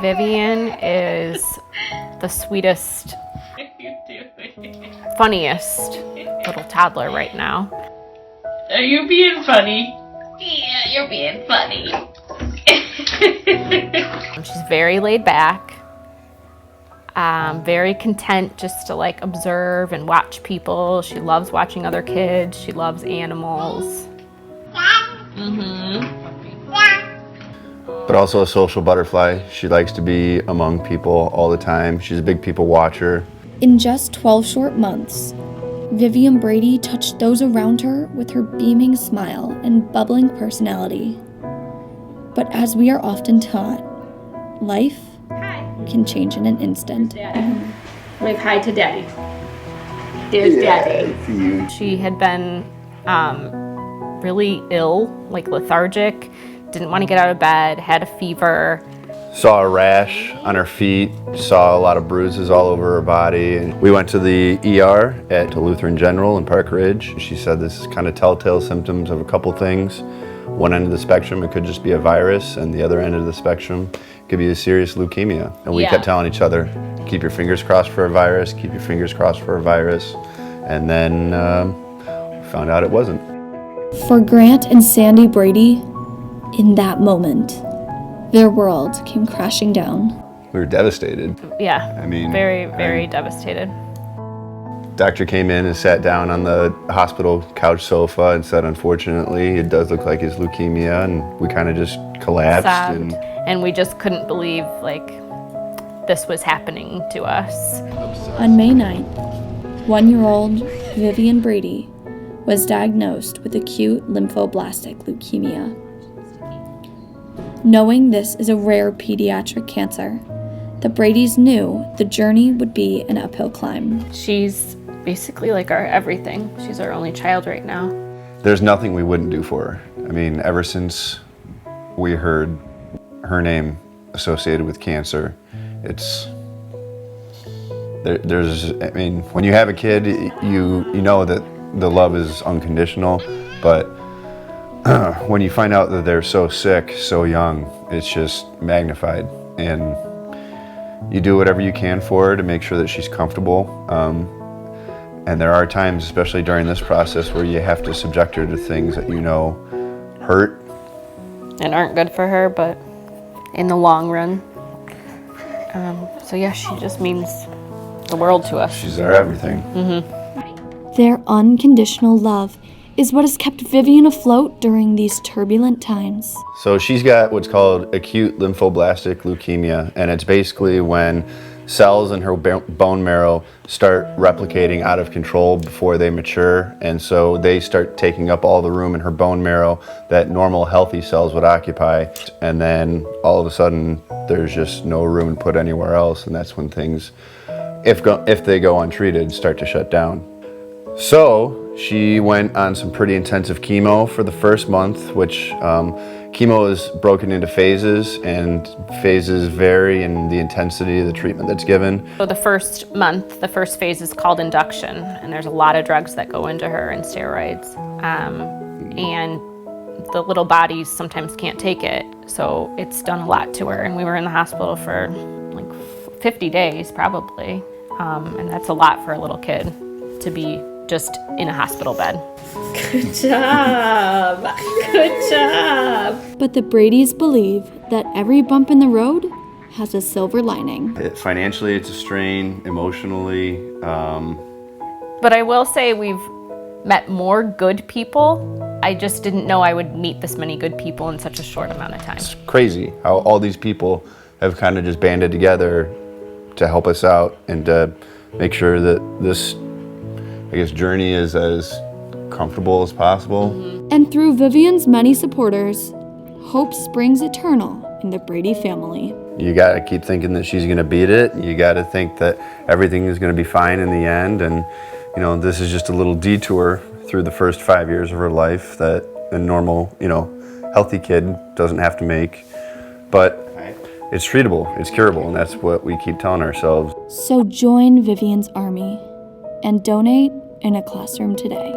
Vivian is the sweetest, funniest little toddler right now. Are you being funny? Yeah, you're being funny. She's very laid back, very content just to like observe and watch people. She loves watching other kids. She loves animals. But also a social butterfly. She likes to be among people all the time. She's a big people watcher. In just 12 short months, Vivian Brady touched those around her with her beaming smile and bubbling personality. But as we are often taught, life can change in an instant. Wave hi to Daddy. There's Daddy. Huge. She had been really ill, like lethargic, didn't want to get out of bed, had a fever. Saw a rash on her feet, saw a lot of bruises all over her body. And we went to the ER at Lutheran General in Park Ridge. She said this is kind of telltale symptoms of a couple things. One end of the spectrum, it could just be a virus, and the other end of the spectrum could be a serious leukemia. And we kept telling each other, keep your fingers crossed for a virus, keep your fingers crossed for a virus. And then we found out it wasn't. For Grant and Sandy Brady, in that moment, their world came crashing down. We were devastated. Yeah, I mean, very devastated. Doctor came in and sat down on the hospital couch sofa and said, unfortunately, it does look like it's leukemia, and we kind of just collapsed. And we just couldn't believe like this was happening to us. On May 9th, 1-year-old Vivian Brady was diagnosed with acute lymphoblastic leukemia. Knowing this is a rare pediatric cancer, the Bradys knew the journey would be an uphill climb. She's basically like our everything. She's our only child right now. There's nothing we wouldn't do for her. I mean, ever since we heard her name associated with cancer, I mean, when you have a kid, you know that the love is unconditional, but when you find out that they're so sick, so young, it's just magnified. And you do whatever you can for her to make sure that she's comfortable. And there are times, especially during this process, where you have to subject her to things that you know hurt. And aren't good for her, but in the long run. So yeah, she just means the world to us. She's our everything. Their unconditional love is what has kept Vivian afloat during these turbulent times. So she's got what's called acute lymphoblastic leukemia, and it's basically when cells in her bone marrow start replicating out of control before they mature, and so they start taking up all the room in her bone marrow that normal healthy cells would occupy, and then all of a sudden there's just no room to put anywhere else, and that's when things, if they go untreated, start to shut down. So she went on some pretty intensive chemo for the first month, which chemo is broken into phases, and phases vary in the intensity of the treatment that's given. So the first month, the first phase is called induction, and there's a lot of drugs that go into her and steroids. And the little bodies sometimes can't take it, so it's done a lot to her. And we were in the hospital for like 50 days probably, and that's a lot for a little kid to be just in a hospital bed. Good job. Good job. But the Bradys believe that every bump in the road has a silver lining. Financially, it's a strain. Emotionally, But I will say we've met more good people. I just didn't know I would meet this many good people in such a short amount of time. it's crazy how all these people have kind of just banded together to help us out and to make sure that this, I guess, journey is as comfortable as possible. And through Vivian's many supporters, hope springs eternal in the Brady family. You gotta keep thinking that she's gonna beat it. You gotta think that everything is gonna be fine in the end. And, you know, this is just a little detour through the first 5 years of her life that a normal, healthy kid doesn't have to make. But it's treatable, it's curable, and that's what we keep telling ourselves. So join Vivian's army and donate in a classroom today.